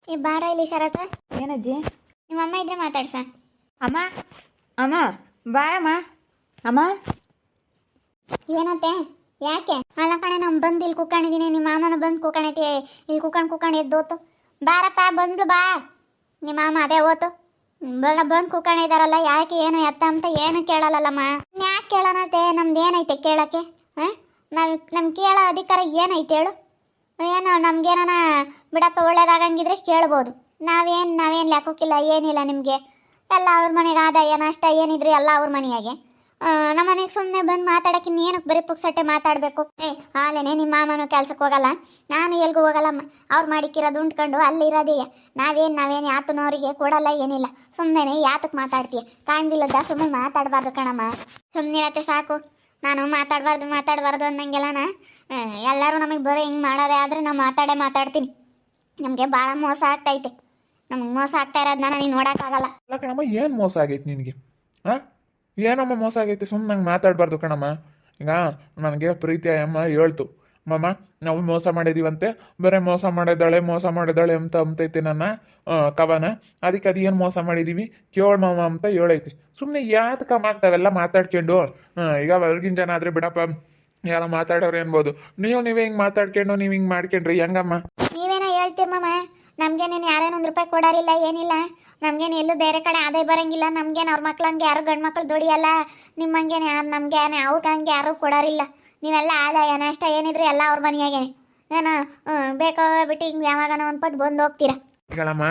ಈ ಬಾರ ಇಲ್ಲಿ ಶರತ್. ಏನಜ್ಜಿ? ನಿಮ್ಮ ಅಮ್ಮ ಇದ್ರೆ ಮಾತಾಡ್ಸ. ಅಮ್ಮ ಅಮ್ಮ ಬಾರಮ್ಮ. ಅಮ್ಮ ಏನತ್ತೆ? ಯಾಕೆ? ಅಲ್ಲ ಕಣೆ, ನಮ್ಮ ಬಂದು ಇಲ್ಲಿ ಕುಕ್ಕೊಂಡಿದ್ದೀನಿ, ನಿಮ್ಮ ಮಾಮನ ಬಂದು ಕುಕ್ಕೊಂಡೈತಿ. ಇಲ್ಲಿ ಕುಕ್ಕೊಂಡು ಎದ್ದೋತು. ಬಾರಪ್ಪ ಬಂದು ಬಾ. ನಿಮ್ಮ ಮಾಮ ಅದೇ ಓತು ಬಂದು ಕುಕ್ಕೊಂಡಿದಾರಲ್ಲ, ಯಾಕೆ ಏನು ಎತ್ತ ಅಂತ ಏನು ಕೇಳಲ್ಲಮ್ಮ. ಯಾಕೆ ಕೇಳೋಣತೆ? ನಮ್ದು ಏನೈತೆ ಕೇಳೋಕ್ಕೆ? ಹಾಂ, ನಮ್ಗೆ ಕೇಳೋ ಅಧಿಕಾರ ಏನೈತೆ ಹೇಳು? ಏನೋ ನಮ್ಗೇನ ಬಿಡಪ್ಪ ಒಳ್ಳೇದಾಗಂಗಿದ್ರೆ ಕೇಳ್ಬೋದು. ನಾವೇನು ಲೆಕ್ಕಕ್ಕಿಲ್ಲ, ಏನಿಲ್ಲ. ನಿಮಗೆ ಎಲ್ಲ ಅವ್ರ ಮನೆಗೆ ಆದಾಯ ನಷ್ಟ ಏನಿದ್ರು ಎಲ್ಲ ಅವ್ರ ಮನೆಯಾಗೆ. ನಮ್ಮ ಮನೆಗೆ ಸುಮ್ಮನೆ ಬಂದು ಮಾತಾಡೋಕೆ ಏನಕ್ಕೆ ಬರೀ ಪುಕ್ಸಟ್ಟೆ ಮಾತಾಡಬೇಕು? ಹಾಲೇನೆ ನಿಮ್ಮ ಮಾಮನೂ ಕೆಲ್ಸಕ್ಕೆ ಹೋಗಲ್ಲ, ನಾನು ಎಲ್ಗೂ ಹೋಗಲ್ಲಮ್ಮ. ಅವ್ರು ಮಾಡಿಕ್ಕಿರೋದು ಉಂಡ್ಕೊಂಡು ಅಲ್ಲಿರೋದೀಯ. ನಾವೇನು ಯಾತನವ್ರಿಗೆ ಕೊಡಲ್ಲ, ಏನಿಲ್ಲ. ಸುಮ್ಮನೆ ಯಾತಕ್ಕೆ ಮಾತಾಡ್ತೀಯ? ಕಾಣ್ದಿಲ್ಲದ ಸುಮ್ಮನೆ ಮಾತಾಡಬಾರ್ದು ಕಣಮ್ಮ. ಸುಮ್ಮನಿರತ್ತೆ ಸಾಕು. ನಾನು ಮಾತಾಡಬಾರ್ದು ಅನ್ನಂಗೆಲ್ಲನ ಎಲ್ಲರೂ ನಮಗೆ ಬರೋ ಹಿಂಗೆ ಮಾಡೋದೇ ಆದರೆ ನಾವು ಮಾತಾಡ್ತೀನಿ. ನಮಗೆ ಭಾಳ ಮೋಸ ಆಗ್ತೈತೆ. ನಮಗೆ ಮೋಸ ಆಗ್ತಾ ಇರೋದನ್ನ ನನಗೆ ನೋಡೋಕ್ಕಾಗಲ್ಲ. ಅಲ್ಲ ಕಣಮ್ಮ, ಏನು ಮೋಸ ಆಗೈತೆ ನಿನಗೆ? ಹಾಂ, ಏನಮ್ಮ ಮೋಸ ಆಗೈತೆ? ಸುಮ್ಮನೆ ನಂಗೆ ಮಾತಾಡಬಾರ್ದು ಕಣಮ್ಮ. ಈಗ ನನಗೆ ಪ್ರೀತಿ ಅಮ್ಮ ಹೇಳ್ತು, ಮಮ್ಮ ನಾವು ಮೋಸ ಮಾಡಿದ್ದೀವಂತೆ, ಬರೀ ಮೋಸ ಮಾಡಿದಾಳೆ ಅಂತ ಅಂತೈತೆ ನನ್ನ ಕವನ. ಅದಕ್ಕೆ ಅದು ಏನು ಮೋಸ ಮಾಡಿದ್ದೀವಿ ಕೇಳು ಮಾಮ ಅಂತ ಹೇಳೈತಿ. ಸುಮ್ಮನೆ ಯಾತಕಮ್ಮ ಆಗ್ತಾವೆಲ್ಲ ಮಾತಾಡ್ಕೊಂಡು? ಈಗ ಹೊರಗಿನ ಜನ ಆದರೆ ಬಿಡಪ್ಪ, ಯಾರೋ ಮಾತಾಡೋರು ಅನ್ಬೋದು. ನೀವೇ ಹಿಂಗೆ ಮಾತಾಡ್ಕೊಂಡು ನೀವು ಹಿಂಗೆ ಮಾಡ್ಕೊಂಡ್ರಿ ಹೆಂಗಮ್ಮ? ನೀವೇನೋ ಹೇಳ್ತೀರ ಮಾಮ, ನಮ್ಗೇನೇನು ಯಾರೇನು 1 ರೂಪಾಯಿ ಕೊಡೋರಿಲ್ಲ, ಏನಿಲ್ಲ. ನಮ್ಗೇನು ಎಲ್ಲೂ ಬೇರೆ ಕಡೆ ಆದಾಯ ಬರೋಂಗಿಲ್ಲ. ನಮ್ಗೇನು ಅವ್ರ ಮಕ್ಳಂಗೆ ಯಾರು ಗಂಡು ಮಕ್ಳು ದುಡಿಯಲ್ಲ. ನಿಮ್ಮಂಗೇನೆ ಯಾರು ನಮ್ಗೇನೆ ಅವ್ರಿಗೆ ಹಂಗೆ ಯಾರೂ ಕೊಡೋರಿಲ್ಲ. ನೀವೆಲ್ಲ ಆದಾಯ ನಷ್ಟ ಏನಿದ್ರು ಎಲ್ಲ ಅವ್ರ ಮನೆಯಾಗೇನೆ. ಏನೋ ಬೇಕೋ ಬಿಟ್ಟು ಹಿಂಗೆ ಯಾವಾಗನ ಒಂದು ಪಟ್ಟು ಬಂದು ಹೋಗ್ತೀರಾ. ಹೇಳಮ್ಮ,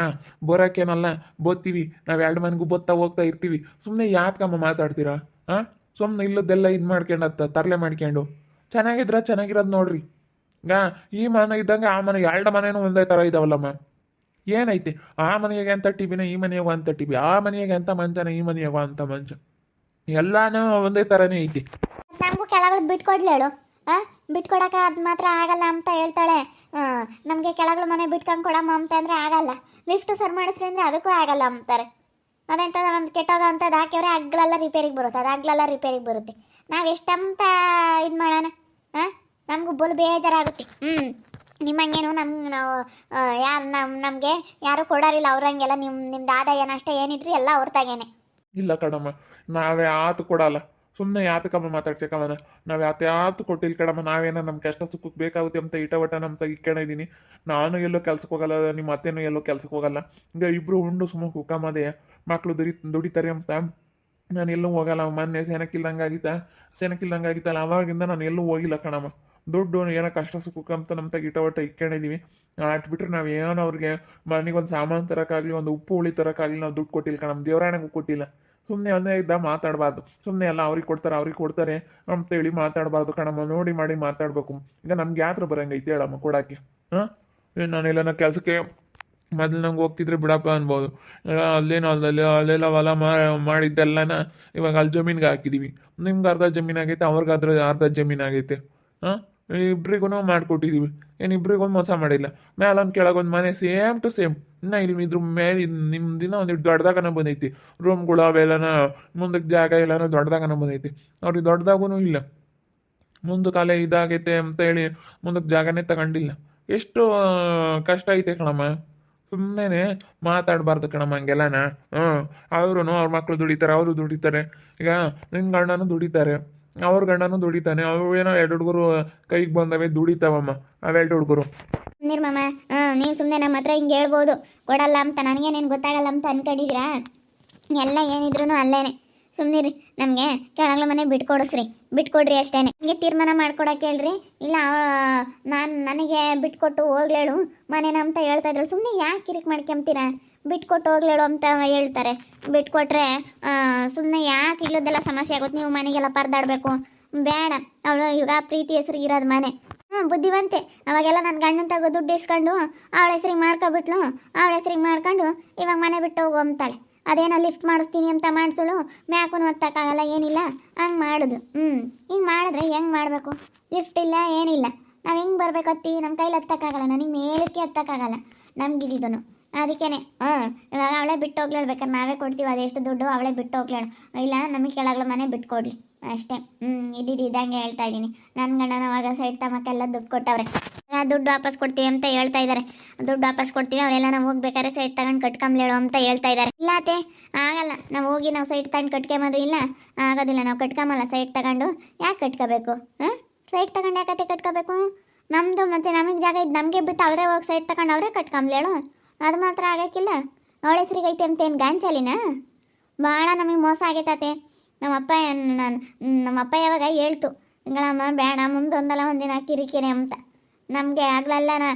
ಬರೋಕ್ಕೇನಲ್ಲ, ಬೋತ್ತೀವಿ ನಾವು 2 ಮನೆಗೂ ಹೋಗ್ತಾ ಇರ್ತೀವಿ. ಸುಮ್ಮನೆ ಯಾತಕಮ್ಮ ಮಾತಾಡ್ತೀರಾ? ಹಾಂ, ಸುಮ್ಮನೆ ಇಲ್ಲದೆಲ್ಲ ಇದು ಮಾಡ್ಕೊಂಡು ತರಲೆ ಮಾಡ್ಕೊಂಡು ಚೆನ್ನಾಗಿರೋದು ನೋಡ್ರಿ. ಈಗ ಈ ಮನೆ ಇದ್ದಂಗೆ ಆ ಮನೆ 2 ಮನೆನೂ ಒಂದೇ ಥರ ಇದಾವಲ್ಲಮ್ಮ. ಏನೈತಿ? ಆ ಮನೆಯಾಗೆ ಅಂತ ಟಿವಿನ, ಈ ಮನೆಯಾಗ ಅಂತ ಟಿವಿ, ಆ ಮನೆಯಾಗೆ ಅಂತ ಮಂಚನ, ಈ ಮನೆಯಾಗ ಅಂತ ಮಂಚ, ಎಲ್ಲಾನು ಒಂದೇ ಥರನೇ ಐತಿ. ನಮಗೂ ಕೆಳಗಳು ಬಿಟ್ಕೊಡ್ಲಿ ಹೇಳು. ಬಿಟ್ಕೊಡಕ್ಕೆ ಅದು ಮಾತ್ರ ಆಗಲ್ಲ ಅಂತ ಹೇಳ್ತಾಳೆ. ನಮಗೆ ಕೆಳಗಳು ಮನೆ ಬಿಟ್ಕೊಂಡು ಕೊಡಮ್ಮ ಅಂತ ಅಂದರೆ ಆಗಲ್ಲ. ಲಿಫ್ಟ್ ಸರ್ ಮಾಡಿಸ್ರಿ ಅಂದರೆ ಅದಕ್ಕೂ ಆಗಲ್ಲ ಅಂತಾರೆ. ಅದಂತದ ಒಂದು ಕೆಟ್ಟೋಗ ಅಂಥದ್ದು ಹಾಕಿದ್ರೆ ಅಗ್ಲೆಲ್ಲ ರಿಪೇರಿಗೆ ಬರುತ್ತೆ. ನಾವು ಎಷ್ಟಂತ ಇದು ಮಾಡೋಣ? ನಮಗೂ ಬಲು ಬೇಜಾರಾಗುತ್ತೆ. ನಿಮ್ಮಂಗೇನು ನಾವು ನಮಗೆ ಯಾರು ಕೊಡೋರಿಲ್ಲ ಅವ್ರಂಗೆಲ್ಲ. ನಿಮ್ದು ಆದಾಯ ನಷ್ಟ ಏನಿದ್ರಿ ಎಲ್ಲ ಅವ್ರ ತಾಗೇನೆ. ಇಲ್ಲ ಕಣಮ್ಮ, ನಾವೇ ಆತು ಕೊಡಲ್ಲ. ಸುಮ್ಮನೆ ಯಾತಕಮ್ಮ ಮಾತಾಡ್ಸಕ್ಕಮ್ಮನ? ನಾವು ಯಾತು ಕೊಟ್ಟಿಲ್ಲ ಕಣಮ್ಮ. ನಾವೇನೋ ನಮ್ಮ ಕಷ್ಟ ಸುಖಕ್ಕೆ ಬೇಕಾಗುತ್ತೆ ಅಂತ ಇಟವಟ ನಮ್ಮ ಇಟ್ಕೊಂಡಿದ್ದೀನಿ. ನಾನು ಎಲ್ಲೋ ಕೆಲ್ಸಕ್ಕೆ ಹೋಗಲ್ಲ, ನಿಮ್ಮ ಅತ್ತೆನೂ ಎಲ್ಲೋ ಕೆಲ್ಸಕ್ಕೆ ಹೋಗಲ್ಲ. ಈಗ ಇಬ್ಬರು ಉಂಡು ಸುಮ್ಮನೆ ಕುಕ್ಕಮ್ಮದೆ ಮಕ್ಕಳು ದುಡಿತಾರೆ ಅಂತ ನಾನು ಎಲ್ಲೂ ಹೋಗಲ್ಲ. ಮೊನ್ನೆ ಸೆನಕ್ಕಿಲ್ದಂಗಾಗಿತ್ತಲ್ಲ, ಅವಾಗಿಂದ ನಾನು ಎಲ್ಲೂ ಹೋಗಿಲ್ಲ ಕಣಮ್ಮ. ದುಡ್ಡು ಏನೋ ಕಷ್ಟ ಸುಖಕ್ಕೆ ಅಂತ ನಮ್ಮ ಇಟವಟ ಇಟ್ಕೊಂಡಿದ್ದೀವಿ. ಅಟ್ಬಿಟ್ರೆ ನಾವು ಏನೋ ಅವ್ರಿಗೆ ಮನೆಗೆ ಒಂದು ಸಾಮಾನು ತರೋಕ್ಕಾಗಲಿ, ಒಂದು ಉಪ್ಪು ಹುಳಿ ತರೋಕ್ಕಾಗಲಿ ನಾವು ದುಡ್ಡು ಕೊಟ್ಟಿಲ್ಲ ಕಣಮ್ಮ. ದೇವರಾಣೆಗೂ ಕೊಟ್ಟಿಲ್ಲ. ಸುಮ್ಮನೆ ಒಂದೇ ಇದ್ದ ಮಾತಾಡಬಾರ್ದು. ಸುಮ್ಮನೆ ಎಲ್ಲ ಅವ್ರಿಗೆ ಕೊಡ್ತಾರೆ ಅಂತೇಳಿ ಮಾತಾಡಬಾರ್ದು ಕಣಮ್ಮ. ನೋಡಿ ಮಾಡಿ ಮಾತಾಡಬೇಕು. ಈಗ ನಮ್ಗೆ ಯಾತ್ರ ಬರಂಗೈತೆ ಹೇಳಮ್ಮ ಕೊಡೋಕ್ಕೆ? ಹಾಂ, ನಾನೆಲ್ಲ ಕೆಲಸಕ್ಕೆ ಮೊದಲು ನಂಗೆ ಹೋಗ್ತಿದ್ರೆ ಬಿಡಪ್ಪ ಅನ್ಬೋದು. ಅಲ್ಲೆಲ್ಲ ಹೊಲ ಮಾಡಿದ್ದೆಲ್ಲನ ಇವಾಗ ಅಲ್ಲಿ ಜಮೀನಿಗೆ ಹಾಕಿದ್ದೀವಿ. ನಿಮ್ಗೆ ಅರ್ಧ ಜಮೀನು ಆಗೈತೆ, ಅವ್ರಿಗೆ ಅರ್ಧ ಜಮೀನು ಆಗೈತೆ. ಹಾಂ, ಇಬ್ರಿಗೂ ಮಾಡಿಕೊಟ್ಟಿದ್ದೀವಿ. ಏನು ಇಬ್ರಿಗೂ ಮೋಸ ಮಾಡಿಲ್ಲ. ಮೇಲೊಂದು ಕೆಳಗೊಂದು ಮನೆ ಸೇಮ್ ಟು ಸೇಮ್. ಇನ್ನು ಇಲ್ಲಿ ಇದ್ರ ಮೇಲೆ ನಿಮ್ಮ ದಿನ ಒಂದಿಟ್ಟು ದೊಡ್ಡದಾಗನ ಬಂದೈತಿ. ರೂಮ್ಗಳು ಅವೆಲ್ಲನ ಮುಂದಕ್ಕೆ ಜಾಗ ಎಲ್ಲನ ದೊಡ್ಡದಾಗನ ಬಂದೈತಿ. ಅವ್ರಿಗೆ ದೊಡ್ಡದಾಗೂ ಇಲ್ಲ. ಮುಂದಕ್ಕೆ ಅಲ್ಲೇ ಇದಾಗೈತೆ ಅಂತ ಹೇಳಿ ಮುಂದಕ್ಕೆ ಜಾಗನೇ ತಗೊಂಡಿಲ್ಲ. ಎಷ್ಟು ಕಷ್ಟ ಐತೆ ಕಣಮ್ಮ. ಸುಮ್ಮನೆ ಮಾತಾಡಬಾರ್ದು ಕಣಮ್ಮ ಹಂಗೆಲ್ಲನ. ಅವರು ಅವ್ರ ಮಕ್ಕಳು ದುಡಿತಾರೆ, ಅವರು ದುಡಿತಾರೆ. ಈಗ ನಿನ್ನ ಗಂಡನೂ ದುಡಿತಾರೆ, ಅವ್ರ ಗಂಡನೂ ದುಡಿತಾನೆ. ಅವು ಏನೋ 2 ಹುಡುಗರು ಕೈಗೆ ಬಂದವೆ, ದುಡಿತಾವಮ್ಮ ಅವು 2 ಹುಡುಗರು. ನಿರ್ಮಮ್ಮ, ನೀವು ಸುಮ್ಮನೆ ನಮ್ಮ ಹತ್ರ ಹಿಂಗೆ ಹೇಳ್ಬೋದು ಕೊಡಲ್ಲ ಅಂತ. ನನಗೇನೇನು ಗೊತ್ತಾಗಲ್ಲ ಅಂತ ಅನ್ಕೊಂಡಿದ್ದೀರಾ? ಎಲ್ಲ ಏನಿದ್ರು ಅಲ್ಲೇನೆ. ಸುಮ್ಮನಿರಿ. ನಮಗೆ ಕೆಳಗಳ ಮನೆ ಬಿಟ್ಕೊಡ್ರಿ ಅಷ್ಟೇ. ಹಿಂಗೆ ತೀರ್ಮಾನ ಮಾಡ್ಕೊಡಕ್ಕೆ ಹೇಳ್ರಿ. ಇಲ್ಲ ನನಗೆ ಬಿಟ್ಕೊಟ್ಟು ಹೋಗ್ಲೇಳು ಮನೇನ ಅಂತ ಹೇಳ್ತಾ ಇದ್ರು. ಸುಮ್ಮನೆ ಯಾಕೆ ಕಿರಿಕ್ ಮಾಡ್ಕೊಂತೀರಾ? ಬಿಟ್ಕೊಟ್ಟು ಹೋಗ್ಲೇಳು ಅಂತ ಹೇಳ್ತಾರೆ. ಬಿಟ್ಕೊಟ್ರೆ ಸುಮ್ಮನೆ ಯಾಕೆ ಇಲ್ಲದೆಲ್ಲ ಸಮಸ್ಯೆ ಆಗುತ್ತೆ. ನೀವು ಮನೆಗೆಲ್ಲ ಪರದಾಡಬೇಕು ಬೇಡ. ಅವಳು ಈಗ ಪ್ರೀತಿ ಹೆಸ್ರಿಗೆ ಇರೋದು ಮನೆ. ಬುದ್ಧಿವಂತೆ. ಅವಾಗೆಲ್ಲ ನನ್ನ ಗಂಡನ ತಗೋ ದುಡ್ಡು ಇಸ್ಕೊಂಡು ಅವಳ ಹೆಸ್ರಿಗೆ ಮಾಡ್ಕೊಂಡು ಇವಾಗ ಮನೆ ಬಿಟ್ಟು ಹೋಗು ಅಂತಾಳೆ. ಅದೇನೋ ಲಿಫ್ಟ್ ಮಾಡಿಸ್ತೀನಿ ಅಂತ ಮಾಡಿಸೋಳು, ಮ್ಯಾಕೂ ಹತ್ತಕ್ಕಾಗಲ್ಲ, ಏನಿಲ್ಲ. ಹಂಗೆ ಮಾಡೋದು. ಹಿಂಗೆ ಮಾಡಿದ್ರೆ ಹೆಂಗೆ ಮಾಡಬೇಕು? ಲಿಫ್ಟ್ ಇಲ್ಲ, ಏನಿಲ್ಲ. ನಾವು ಹೆಂಗೆ ಬರ್ಬೇಕತ್ತಿ? ನಮ್ಮ ಕೈಲಿ ಹತ್ತಕ್ಕಾಗಲ್ಲ, ನನಗೆ ಮೇಲಕ್ಕೆ ಹತ್ತಕ್ಕಾಗಲ್ಲ ನಮ್ಗಿದನು. ಅದಕ್ಕೇನೆ ಇವಾಗ ಅವಳೇ ಬಿಟ್ಟು ಹೋಗ್ಲೇಳು. ಬೇಕಾದ್ರೆ ನಾವೇ ಕೊಡ್ತೀವಿ, ಅದೆಷ್ಟು ದುಡ್ಡು ಅವಳೇ ಬಿಟ್ಟು ಹೋಗ್ಲೇಳು. ಇಲ್ಲ ನಮಗೆ ಕೆಳಗಳ ಮನೆ ಬಿಟ್ಕೊಡ್ಲಿ ಅಷ್ಟೇ. ಇದ್ದಂಗೆ ಹೇಳ್ತಾ ಇದ್ದೀನಿ. ನನ್ನ ಗಂಡನ ಅವಾಗ ಸೈಡ್ ತಮಕ್ಕೆಲ್ಲ ದುಡ್ಡು ಕೊಟ್ಟವ್ರೆ. ದುಡ್ಡು ವಾಪಸ್ ಕೊಡ್ತೀವಿ ಅಂತ ಹೇಳ್ತಾ ಇದ್ದಾರೆ. ದುಡ್ಡು ವಾಪಸ್ ಕೊಡ್ತೀವಿ, ಅವರೆಲ್ಲ ನಾವು ಹೋಗ್ಬೇಕಾದ್ರೆ ಸೈಟ್ ತಗೊಂಡು ಕಟ್ಕೊಂಬ್ಲೇಳು ಅಂತ ಹೇಳ್ತಾ ಇದ್ದಾರೆ. ಇಲ್ಲಾತೆ ಆಗಲ್ಲ, ನಾವು ಹೋಗಿ ನಾವು ಸೈಟ್ ತಗೊಂಡು ಕಟ್ಕೊಂಬೋದು. ಇಲ್ಲ ಆಗೋದಿಲ್ಲ, ನಾವು ಕಟ್ಕೊಂಬಲ್ಲ ಸೈಟ್ ತಗೊಂಡು. ಯಾಕೆ ಕಟ್ಕೋಬೇಕು? ಸೈಟ್ ತಗೊಂಡು ಯಾಕತ್ತೆ ಕಟ್ಕೋಬೇಕು? ನಮ್ಮದು ಮತ್ತೆ ನಮಗೆ ಜಾಗ ಇದ್ದು ನಮಗೆ ಬಿಟ್ಟು ಅವರೇ ಹೋಗಿ ಸೈಟ್ ತಗೊಂಡು ಅವರೇ ಕಟ್ಕೊಂಬ್ಲೇಳು. ಅದು ಮಾತ್ರ ಆಗಕ್ಕಿಲ್ಲ. ಅವಳ ಹೆಸ್ರಿಗೆ ಐತೆ ಅಂತ ಏನು ಗಾಂಚಲಿನ? ಭಾಳ ನಮಗೆ ಮೋಸ ಆಗೈತೆ. ನಮ್ಮಪ್ಪ ಯಾವಾಗ ಹೇಳ್ತು, ಹಿಂಗಳಮ್ಮ ಬೇಡ, ಮುಂದೊಂದಲ್ಲ ಒಂದಿನ ಕಿರಿಕಿರಿ ಅಂತ. ನಮಗೆ ಆಗ್ಲಲ್ಲ,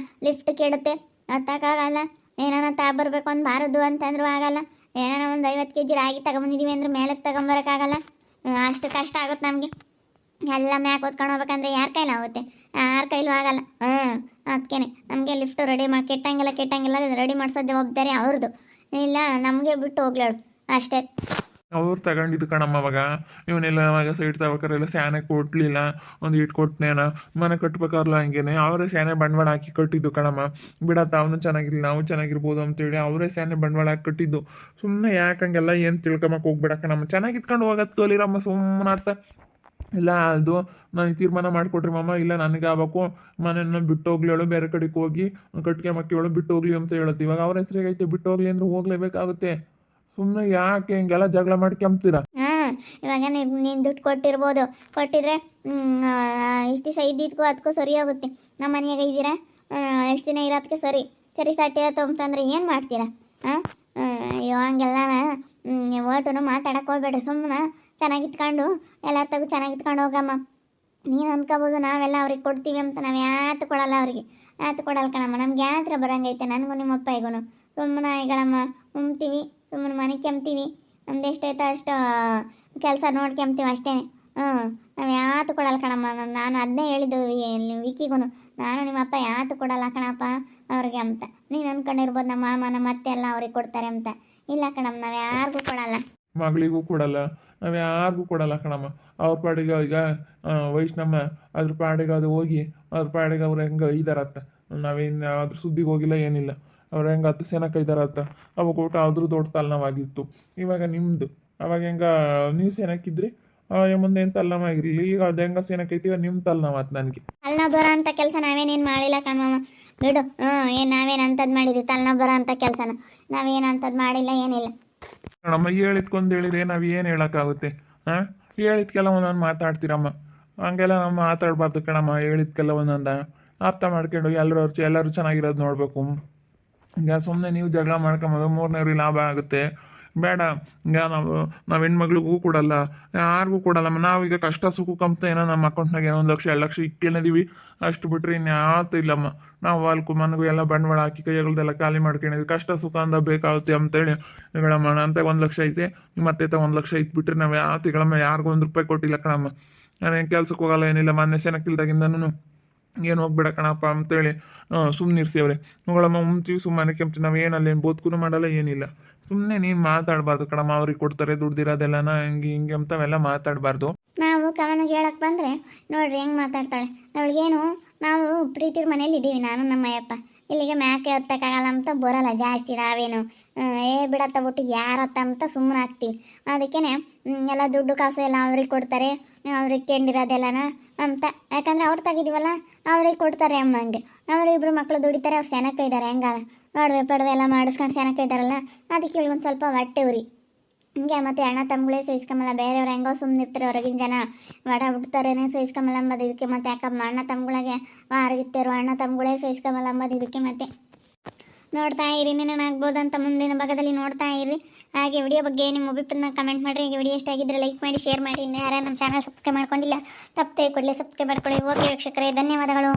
ಲಿಫ್ಟ್ ಕೆಡುತ್ತೆ, ಹತ್ತಕ್ಕಾಗಲ್ಲ. ಏನಾನ ಬರಬೇಕು ಅಂತ ಬಾರದು ಅಂತಂದ್ರೂ ಆಗಲ್ಲ. ಏನಾನ ಒಂದು 50 kg ರಾಗಿ ತಗೊಂಬಂದಿದ್ದೀವಿ ಅಂದ್ರೆ ಮೇಲೆ ತಗೊಂಬರೋಕ್ಕಾಗಲ್ಲ. ಅಷ್ಟು ಕಷ್ಟ ಆಗುತ್ತೆ ನಮಗೆ. ಎಲ್ಲ ಮ್ಯಾಕ್ ಓದ್ಕೊಂಡು ಹೋಗ್ಬೇಕಂದ್ರೆ ಯಾರ ಕೈಲೂ ಆಗುತ್ತೆ? ಯಾರ ಕೈಲೂ ಆಗಲ್ಲ. ಅದಕ್ಕೆ ನಮಗೆ ಲಿಫ್ಟು ರೆಡಿ ಮಾಡಿ ಕೆಟ್ಟಂಗೆಲ್ಲ ರೆಡಿ ಮಾಡಿಸೋ ಜವಾಬ್ದಾರಿ ಅವ್ರದ್ದು. ಇಲ್ಲ ನಮಗೆ ಬಿಟ್ಟು ಹೋಗ್ಲೇಳು ಅಷ್ಟೇ. ಅವ್ರು ತಗೊಂಡಿದ್ದು ಕಣಮ್ಮ. ಅವಾಗ ಇವನ್ನೆಲ್ಲ ಅವಾಗ ಸೈಟ್ ತಗೋಕಾರೆಲ್ಲ ಸ್ಯಾನೆ ಕೊಡ್ಲಿಲ್ಲ, ಒಂದು ಇಟ್ಟು ಕೊಟ್ಟನೇನ ಮನೆ ಕಟ್ಬೇಕಾರಲ್ಲ, ಹಂಗೇನೆ ಅವರೇ ಸ್ಯಾನೆ ಬಂಡವಾಳ ಹಾಕಿ ಕಟ್ಟಿದ್ದು ಕಣಮ್ಮ. ಬಿಡತ್ತ ಅವನು ಚೆನ್ನಾಗಿರಲಿ, ನಾವು ಚೆನ್ನಾಗಿರ್ಬೋದು ಅಂತೇಳಿ ಅವರೇ ಸ್ಯಾನೆ ಬಂಡವಾಳ ಹಾಕಿ ಕಟ್ಟಿದ್ದು. ಸುಮ್ಮನೆ ಯಾಕಂಗೆಲ್ಲ ಏನು ತಿಳ್ಕೊಂಬಕ್ಕೆ ಹೋಗ್ಬೇಡ ಕಣಮ್ಮ. ಚೆನ್ನಾಗಿ ಇಟ್ಕೊಂಡು ಹೋಗೋದು ಕಲಿರಮ್ಮ ಸುಮ್ಮನೆ ಅಂತ. ಇಲ್ಲ ಅದು ನನಗೆ ತೀರ್ಮಾನ ಮಾಡಿಕೊಟ್ರಿ ಮಾಮ, ಇಲ್ಲ ನನಗೆ ಆಗ್ಬೇಕು, ಮನೆಯನ್ನು ಬಿಟ್ಟು ಹೋಗ್ಲೇಳು, ಬೇರೆ ಕಡೆಗೆ ಹೋಗಿ ಕಟ್ಗೆ ಮಕ್ಕಳು ಬಿಟ್ಟು ಹೋಗ್ಲಿ ಅಂತ ಹೇಳುತ್ತೆ. ಇವಾಗ ಅವ್ರ ಹೆಸ್ರಿಗೆ ಐತೆ ಬಿಟ್ಟು ಹೋಗ್ಲಿ ಅಂದ್ರೆ ಹೋಗ್ಲೇಬೇಕಾಗುತ್ತೆ. ಸುಮ್ಮನೆ ಯಾಕೆ ಹಿಂಗೆಲ್ಲ ಜಗಳ ಮಾಡ್ಕೊಂಬ್ತೀರಾ? ಇವಾಗ ನೀನು ದುಡ್ಡು ಕೊಟ್ಟಿದ್ರೆ ಇಷ್ಟು ದಿವಸ ಇದ್ದಿದ್ದಕ್ಕೂ ಅದಕ್ಕೂ ಸರಿ ಹೋಗುತ್ತೆ. ನಮ್ಮ ಮನೆಯಾಗ ಇದ್ದೀರಾ, ಎಷ್ಟು ದಿನ ಇರೋದಕ್ಕೆ ಸರಿ ಸಾಟಿ ಆಯ್ತು ಅಂತಂದ್ರೆ ಏನು ಮಾಡ್ತೀರಾ? ಅಯ್ಯೋ ಹಂಗೆಲ್ಲ ಓಟು ಮಾತಾಡಕ್ಕೆ ಹೋಗ್ಬೇಡ್ರಿ. ಸುಮ್ಮನೆ ಚೆನ್ನಾಗಿ ಇಟ್ಕೊಂಡು ಎಲ್ಲರ ತಗೋ ಚೆನ್ನಾಗಿ ಇಟ್ಕೊಂಡು ಹೋಗಮ್ಮ. ನೀನು ಅಂದ್ಕೋಬೋದು ನಾವೆಲ್ಲ ಅವ್ರಿಗೆ ಕೊಡ್ತೀವಿ ಅಂತ. ನಾವು ಯಾತು ಕೊಡಲ್ಲ ಅವ್ರಿಗೆ, ಯಾತು ಕೊಡಲ್ಲ ಕಣಮ್ಮ. ನಮ್ಗೆ ಯಾತ್ರ ಬರಂಗೈತೆ ನನಗೂ ನಿಮ್ಮ ಅಪ್ಪಗೂ. ಸುಮ್ಮನೆ ಈಗಳಮ್ಮ ಉಣ್ತೀವಿ, ಸುಮ್ಮನೆ ಮನೆ ಕೆಮ್ತೀವಿ, ನಮ್ದು ಎಷ್ಟೈತೆ ಅಷ್ಟು ಕೆಲಸ ನೋಡ್ಕೊಂತೀವಿ ಅಷ್ಟೇ. ನಾವು ಯಾತು ಕೊಡಲ್ಲ ಕಣಮ್ಮ. ನಾನು ಅದನ್ನೇ ಹೇಳಿದ್ದು ವಿಕಿಗೂ, ನಾನು ನಿಮ್ಮಪ್ಪ ಯಾತು ಕೊಡಲ್ಲ ಕಣಪ್ಪ ಅವ್ರಿಗೆ ಅಂತ. ನೀನು ಅಂದ್ಕೊಂಡಿರ್ಬೋದು ನಮ್ಮ ಮಾಮ ನಮ್ಮ ಅತ್ತೆ ಎಲ್ಲ ಅವ್ರಿಗೆ ಕೊಡ್ತಾರೆ ಅಂತ. ಇಲ್ಲ ಕಣಮ್ಮ, ನಾವು ಯಾರಿಗೂ ಕೊಡಲ್ಲ. ಮಗಳಿಗೂ ಕೊಡಲ್ಲ, ನಾವು ಯಾರಿಗೂ ಕೊಡಲ್ಲ ಕಣಮ್ಮ. ಅವ್ರ ಪಾಡಿಗೆ ಈಗ ವೈಷ್ಣಮ್ಮ ಅದ್ರ ಪಾಡಿಗೆ ಅದು ಹೋಗಿ ಅದ್ರ ಪಾಡಿಗೆ ಅವ್ರು ಹೆಂಗೆ ಇದಾರತ್ತ. ನಾವೇನು ಅದ್ರ ಸುದ್ದಿಗೆ ಹೋಗಿಲ್ಲ, ಏನಿಲ್ಲ. ಅವ್ರು ಹೆಂಗೆ 10 ಸೆನಕ್ಕೆ ಇದ್ದಾರತ್ತ. ಅವಾಗ ಊಟ ಆದರೂ ದೊಡ್ಡ ತಲೆನೋವಾಗಿತ್ತು. ಇವಾಗ ನಿಮ್ಮದು ಅವಾಗ ಹೆಂಗೆ ನೀವು ಸೆನಕ್ಕಿದ್ರಿ, ಮುಂದೆ ಏನು ತಲೆನೋವಾಗಿರಲಿ. ಈಗ ಅದು ಹೆಂಗೆ ಸೆನಕ್ಕೈತಿ ನಿಮ್ಮ ತಲೆನೋವಾತು ನನಗೆ. ತಲೆನೋವು ಬರೋ ಅಂಥ ಕೆಲಸ ನಾವೇನೇನು ಮಾಡಿಲ್ಲ ಕಣ್ಮಮ್ಮ, ಬಿಡು. ಏನು ನಾವೇನು ಅಂಥದ್ದು ಮಾಡಿದ್ವಿ? ತಲೆನೋವು ಬರೋ ಅಂಥ ಕೆಲಸನ ನಾವೇನು ಅಂಥದ್ದು ಮಾಡಿಲ್ಲ, ಏನಿಲ್ಲ. ನಮ್ಮ ಹೇಳಿದ್ಕೊಂದು ಹೇಳಿದ್ರೆ ನಾವು ಏನು ಹೇಳೋಕ್ಕಾಗುತ್ತೆ? ಹೇಳಿದ್ಕೆಲ್ಲ ಒಂದೊಂದು ಮಾತಾಡ್ತೀರಮ್ಮ. ಹಂಗೆಲ್ಲ ನಾವು ಮಾತಾಡಬಾರ್ದು ಕಣಮ್ಮ. ಹೇಳಿದ್ಕೆಲ್ಲ ಒಂದೊಂದು ಅರ್ಥ ಮಾಡ್ಕೊಂಡು ಎಲ್ಲರೂ ಚೆನ್ನಾಗಿರೋದು ನೋಡಬೇಕು. ಈಗ ಸುಮ್ಮನೆ ನೀವು ಜಗಳ ಮಾಡ್ಕೊಂಬೋದು, ಮೂರನೇವ್ರಿಗೆ ಲಾಭ ಆಗುತ್ತೆ. ಬೇಡ. ಈಗ ನಾವು ಹೆಣ್ಮಗ್ಳಿಗೂ ಕೊಡಲ್ಲ, ಯಾರಿಗೂ ಕೊಡಲ್ಲಮ್ಮ. ನಾವೀಗ ಕಷ್ಟ ಸುಖಕ್ಕಂತ ಏನೋ ನಮ್ಮ ಅಕೌಂಟ್ನಾಗ 1 ಲಕ್ಷ 2 ಲಕ್ಷ ಇಕ್ಕೊಂಡಿದ್ದೀವಿ, ಅಷ್ಟು ಬಿಟ್ರೆ ಇನ್ಯಾವತ್ತೂ ಇಲ್ಲಮ್ಮ. ನಾವು ಅಲ್ಕು ಮನೆಗೂ ಎಲ್ಲ ಬಂಡವಾಳ ಹಾಕಿ ಕೈಗಳದೆಲ್ಲ ಖಾಲಿ ಮಾಡ್ಕೊಂಡಿದ್ವಿ. ಕಷ್ಟ ಸುಖ ಅಂದ ಬೇಕಾಗುತ್ತೆ ಅಂತೇಳಿ ಹೇಳಮ್ಮ. ಅಂತ 1 ಲಕ್ಷ ಐತೆ, ನಿಮ್ಮ ಮತ್ತೆ 1 ಲಕ್ಷ ಇಟ್ಬಿಟ್ರೆ ನಾವು ಯಾವತ್ತಿಗಳಮ್ಮ ಯಾರಿಗೂ 1 ರೂಪಾಯಿ ಕೊಟ್ಟಿಲ್ಲ ಕಣಮ್ಮ. ನಾನೇನು ಕೆಲ್ಸಕ್ಕೆ ಹೋಗಲ್ಲ, ಏನಿಲ್ಲ. ಮೊನ್ನೆ ಸೆನಕ್ಕಿಲ್ದಾಗಿಂದನೂ ಏನು ಹೋಗ್ಬೇಡ ಕಣಪ್ಪ ಅಂತೇಳಿ ಸುಮ್ಮನಿರ್ಸಿ ಅವ್ರೆ. ಹೋಗಳಮ್ಮ ಉಣ್ತೀವಿ, ಸುಮ್ಮನೆ ಕೆಮ್ತೀವಿ. ನಾವು ಏನಲ್ಲಿ ಬದುಕು ಮಾಡಲ್ಲ, ಏನಿಲ್ಲ. ಸುಮ್ಮನೆ ನೀನು ಮಾತಾಡಬಾರ್ದು ಕಣಮ್ಮ. ಅವ್ರಿಗೆ ಕೊಡ್ತಾರೆ ದುಡ್ದಿರೋದೆಲ್ಲನ ಹಿಂಗೆ ಅಂತವೆಲ್ಲ ಮಾತಾಡಬಾರ್ದು. ನಾವು ಕವನಿಗೆ ಹೇಳಕ್ಕೆ ಬಂದರೆ ನೋಡ್ರಿ ಹೆಂಗೆ ಮಾತಾಡ್ತಾಳೆ. ಅವಳಿಗೇನು, ನಾವು ಪ್ರೀತಿಗೆ ಮನೇಲಿ ಇದ್ದೀವಿ, ನಾನು ನಮ್ಮ ಅಯ್ಯಪ್ಪ. ಇಲ್ಲಿಗೆ ಮ್ಯಾಕೆ ಹತ್ತಕ್ಕಾಗಲ್ಲ ಅಂತ ಬರೋಲ್ಲ ಜಾಸ್ತಿ. ನಾವೇನು ಬಿಡತ್ತ ಬಿಟ್ಟು ಯಾರತ್ತ ಅಂತ ಸುಮ್ಮನೆ ಆಗ್ತೀವಿ. ಅದಕ್ಕೇ ಎಲ್ಲ ದುಡ್ಡು ಕಾಸು ಎಲ್ಲ ಅವ್ರಿಗೆ ಕೊಡ್ತಾರೆ, ಅವ್ರಿಗೆ ಕೆಂಡಿರೋದೆಲ್ಲನ ಅಂತ. ಯಾಕಂದರೆ ಅವ್ರು ತೆಗಿದೀವಲ್ಲ, ಅವ್ರಿಗೆ ಕೊಡ್ತಾರೆ ಅಮ್ಮಂಗೆ. ಅವರಿಬ್ಬರು ಮಕ್ಕಳು ದುಡಿತಾರೆ, ಅವ್ರು ಸೆನಕ ಇದ್ದಾರೆ. ಹೆಂಗಾರ ಒಡವೆ ಪಡವೆ ಎಲ್ಲ ಮಾಡಿಸ್ಕೊಂಡು ಸೆನಕ ಇದ್ದಾರಲ್ಲ, ಅದಕ್ಕೆ ಹೇಳಿ ಒಂದು ಸ್ವಲ್ಪ ಹೊಟ್ಟೆ ಉರಿ. ಹಿಂಗೆ ಮತ್ತು ಅಣ್ಣ ತಮ್ಮಗಳೇ ಸಹಿಸ್ಕೊಂಬಲ್ಲ. ಬೇರೆಯವ್ರು ಹೆಂಗೋ ಸುಮ್ಮನೆ ಇರ್ತಾರೆ, ಹೊರಗಿನ ಜನ ಒಡ ಬಿಡ್ತಾರೇನೆ ಸಹಿಸ್ಕೊಂಬಲ್ಲ ಅಂಬೋದು ಇದಕ್ಕೆ. ಮತ್ತು ಯಾಕಮ್ಮ ಅಣ್ಣ ತಮ್ಮಗಳಿಗೆ ವಾರಗಿತ್ತೇರು ಅಣ್ಣ ತಮ್ಮಗಳೇ ಸಹಿಸ್ಕೊಂಬಲ್ಲ ಅಂಬೋದು ಇದಕ್ಕೆ. ಮತ್ತೆ ನೋಡ್ತಾ ಇರಿ, ಆಗ್ಬೋದು ಅಂತ ಮುಂದಿನ ಭಾಗದಲ್ಲಿ ನೋಡ್ತಾ ಇರಿ. ಹಾಗೆ ವಿಡಿಯೋ ಬಗ್ಗೆ ನಿಮ್ಮ ಅಭಿಪ್ರಾಯನ ಕಮೆಂಟ್ ಮಾಡಿರಿ. ಹಾಗೆ ವಿಡಿಯೋ ಇಷ್ಟ ಆಗಿದ್ದರೆ ಲೈಕ್ ಮಾಡಿ, ಶೇರ್ ಮಾಡಿ. ಇನ್ನು ಯಾರು ನಮ್ಮ ಚಾನಲ್ ಸಬ್ಸ್ಕ್ರೈಬ್ ಮಾಡ್ಕೊಂಡಿಲ್ಲ, ತಪ್ಪೇ ಕೊಡಲಿ ಸಬ್ಸ್ಕ್ರೈಬ್ ಮಾಡ್ಕೊಳ್ಳಿ. ಓಕೆ ವೀಕ್ಷಕರೇ, ಧನ್ಯವಾದಗಳು.